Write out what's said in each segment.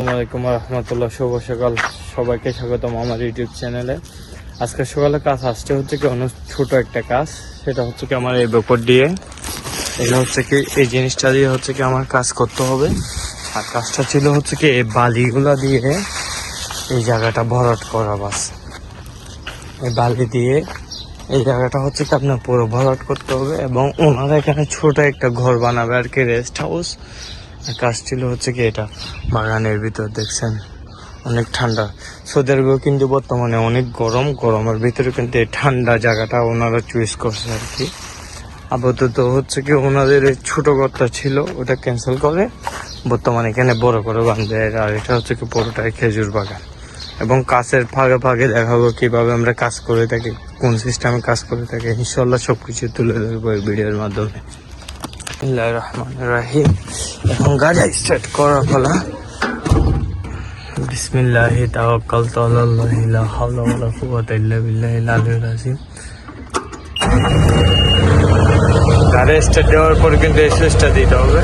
আসসালামাইকুম রহমতুল্লাহ, শুভ সকাল। সবাইকে স্বাগতম আমার ইউটিউব চ্যানেলে। আজকে সকালে কাজ আসতে হচ্ছে কি অনেক ছোট একটা কাজ, সেটা হচ্ছে কি আমার এই বকর দিয়ে এটা হচ্ছে কি এই জিনিসটা দিয়ে হচ্ছে কি আমার কাজ করতে হবে। আর কাজটা ছিল হচ্ছে কি এই বালিগুলা দিয়ে এই জায়গাটা ভরাট করা। বাস এই বালি দিয়ে এই জায়গাটা হচ্ছে কি আপনার পুরো ভরাট করতে হবে এবং ওনারা এখানে ছোট একটা ঘর বানাবে আর কি, রেস্ট হাউস। কাজ ছিল হচ্ছে কি এটা বাগানের ভিতর দেখছেন অনেক ঠান্ডা। সৌদি আরবেও কিন্তু বর্তমানে অনেক গরমের ভিতরে কিন্তু এই ঠান্ডা জায়গাটা ওনারা চুজ করছে আর কি। আপাতত হচ্ছে কি ওনাদের এই ছোট ঘরটা ছিল ওটা ক্যান্সেল করে বর্তমানে এখানে বড় করে বাঁধবে। আর এটা হচ্ছে কি পুরোটাই খেজুর বাগান এবং কাজের ফাঁকে ফাঁকে দেখাবো কিভাবে আমরা কাজ করে থাকি, কোন সিস্টেমে কাজ করে থাকি। ইনশাল্লাহ সবকিছু তুলে ধরবো এই ভিডিওর মাধ্যমে। বিসমিল্লাহির রহমানির রহিম। এখন গাড়ি স্টার্ট করার পালা। বিসমিল্লাহি তাওয়াক্কালতু আলাল্লাহি লা হাওলা ওয়ালা কুওয়াতা ইল্লা বিল্লাহিল আলিয়্যিল আযীম। গাড়ি স্টার্ট দেওয়ার পর কিন্তু এই সুইচটা দিতে হবে।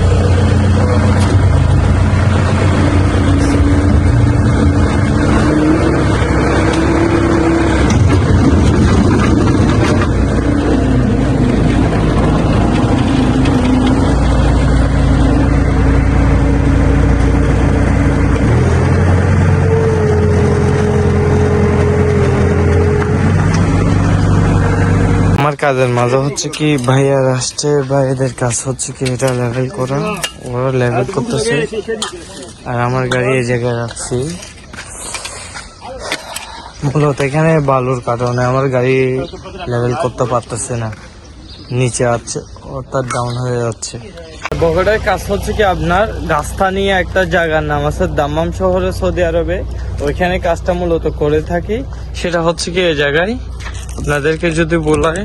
আমার কাজের মাঝে হচ্ছে কি ভাইয়ার আসছে, ভাইয়াদের কাজ হচ্ছে কি এটা লেভেল করা, ওরা লেভেল করতেছে আর আমার গাড়ি এই জায়গায় রাখছি। মূলত এখানে বালুর কারণে আমার গাড়ি লেভেল করতে পারতেছে না, নিচে আছে অর্থাৎ ডাউন হয়ে যাচ্ছে। বগুড়ার কাজ হচ্ছে কি আপনার রাস্তা নিয়ে একটা জায়গার নাম আছে দাম্মাম শহরে সৌদি আরবে, ওইখানে কাজটা মূলত করে থাকি। সেটা হচ্ছে কি এই জায়গায় আপনাদেরকে যদি বলাই,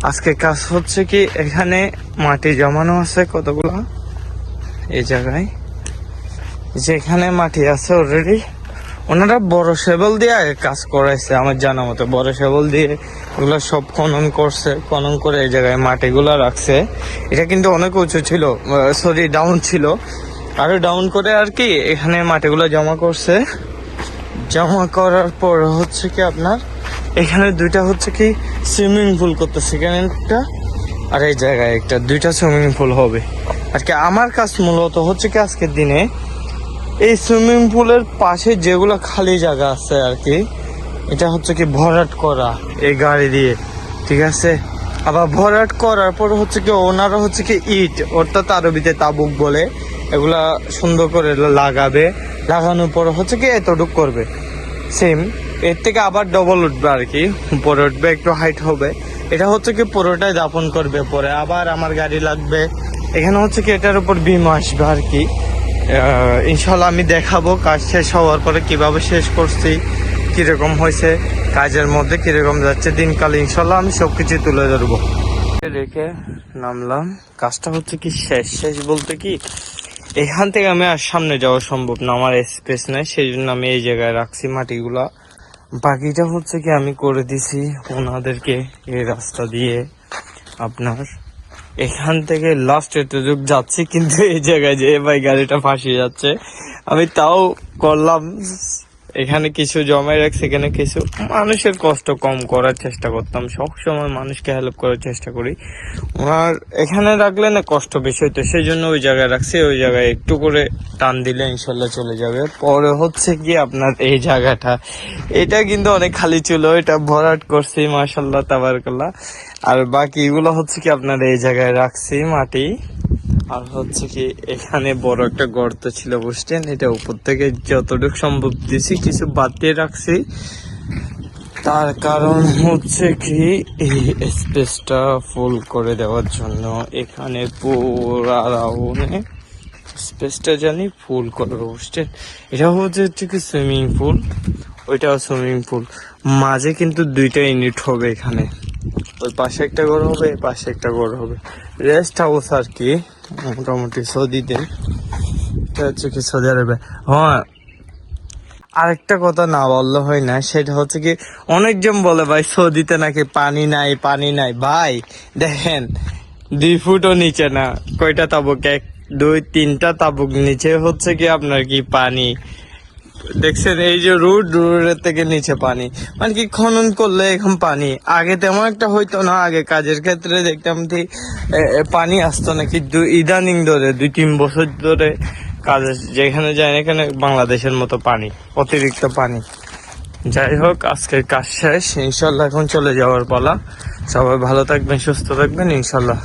আজকে কাজ হচ্ছে কি এখানে মাটি জমানো আছে কতগুলো এই জায়গায়, যেখানে মাটি আছে অলরেডি ওনারা বড় শেবল দিয়ে আগে কাজ করাইছে আমার জানা মতো। বড় শেবল দিয়ে এগুলো সব খনন করছে, খনন করে এই জায়গায় মাটিগুলো রাখছে। এটা কিন্তু অনেক উঁচু ছিল, সরি ডাউন ছিল, আরো ডাউন করে আর কি এখানে মাটিগুলো জমা করছে। জমা করার পর হচ্ছে কি আপনার এখানে দুইটা হচ্ছে কি সুইমিং পুল করতেছে, এখানে একটা আর এই জায়গায় একটা, দুইটা সুইমিং পুল হবে আর কি। আমার কাজ মূলত হচ্ছে কি আজকের দিনে এই সুইমিং পুলের পাশে যেগুলো খালি জায়গা আছে আর কি, এটা হচ্ছে কি ভরাট করা এই গাড়ি দিয়ে, ঠিক আছে। আবার ভরাট করার পর হচ্ছে কি ওনারা হচ্ছে কি ইট অর্থাৎ আরবিতে তাবুক বলে, এগুলা সুন্দর করে লাগাবে। লাগানোর পর হচ্ছে কি এতটুক করবে, সেম এর থেকে আবার ডবল উঠবে আর কি, উপরে উঠবে, একটু হাইট হবে। এটা হচ্ছে কি পুরোটাই দাপন করবে, পরে আবার আমার গাড়ি লাগবে। এখানে হচ্ছে কি এটার উপর বিম আসবে আর কি। ইনশাল্লাহ আমি দেখাবো কাজ শেষ হওয়ার পরে কিভাবে শেষ করছি, কিরকম হয়েছে, কাজের মধ্যে কিরকম যাচ্ছে দিনকাল। ইনশাল্লাহ আমি সবকিছু তুলে ধরবো। রেখে নামলাম, কাজটা হচ্ছে কি শেষ বলতে কি এখান থেকে আমি আর সামনে যাওয়া সম্ভব না, আমার স্পেস নাই, সেই জন্য আমি এই জায়গায় রাখছি মাটিগুলা। বাকিটা হচ্ছে কি আমি করে দিছি ওনাদেরকে এই রাস্তা দিয়ে। আপনার এখান থেকে লাস্ট এতটুক যাচ্ছি, কিন্তু এই জায়গায় যে ভাই গাড়িটা ফাঁসিয়ে যাচ্ছে, আমি তাও করলাম। এখানে কিছু জমায় রাখছি, এখানে কিছু মানুষের কষ্ট কম করার চেষ্টা করতাম, সবসময় মানুষকে হেল্প করার চেষ্টা করি। ওনার এখানে রাখলে না কষ্ট বেশি হইতো, সেই জন্য ওই জায়গায় রাখছি। ওই জায়গায় একটু করে টান দিলে ইনশাল্লাহ চলে যাবে। পরে হচ্ছে কি আপনার এই জায়গাটা, এটা কিন্তু অনেক খালি ছিল, এটা ভরাট করছি মাশাল্লাহ তাবারাকাল্লাহ। আর বাকি এগুলো হচ্ছে কি আপনার এই জায়গায় রাখছি মাটি। আর হচ্ছে কি এখানে বড় একটা গর্ত ছিল বুঝছেন, এটা উপর থেকে যতটুকু সম্ভব দিছি, কিছু বাদ দিয়ে রাখছি। তার কারণ হচ্ছে কি এই স্পেসটা ফুল করে দেওয়ার জন্য, এখানে পুরা রাউন্ডে স্পেসটা জানি ফুল করবে বুঝছেন। এটা হচ্ছে কি সুইমিং পুল, ওইটাও সুইমিং পুল, মাঝে কিন্তু দুইটা ইউনিট হবে এখানে। ওই পাশে একটা ঘর হবে, এই পাশে একটা ঘর হবে, রেস্ট হাউস আর কি মোটামুটি সৌদিতে। এটা হচ্ছে কি সৌদি আরবে। হ্যাঁ, আরেকটা কথা না বললে হয় না, সেটা হচ্ছে কি অনেকজন বলে ভাই সৌদিতে নাকি পানি নাই। ভাই দেখেন 2 ফুটও নিচে না, কয়টা তাবুক, 2-3টা তাবুক নিচে হচ্ছে কি আপনার কি পানি দেখছেন, এই যে রোডের থেকে নিচে পানি, মানে কি খনন করলে এখন পানি। আগে তেমন একটা হইতো না, আগে কাজের ক্ষেত্রে দেখতাম যে পানি আসতো না, কিন্তু ইদানিং ধরে 2-3 বছর ধরে কাজে যেখানে যায় এখানে বাংলাদেশের মতো পানি, অতিরিক্ত পানি। যাই হোক, আজকের কাজ শেষ, ইনশাল্লাহ এখন চলে যাওয়ার পালা। সবাই ভালো থাকবেন, সুস্থ থাকবেন, ইনশাল্লাহ।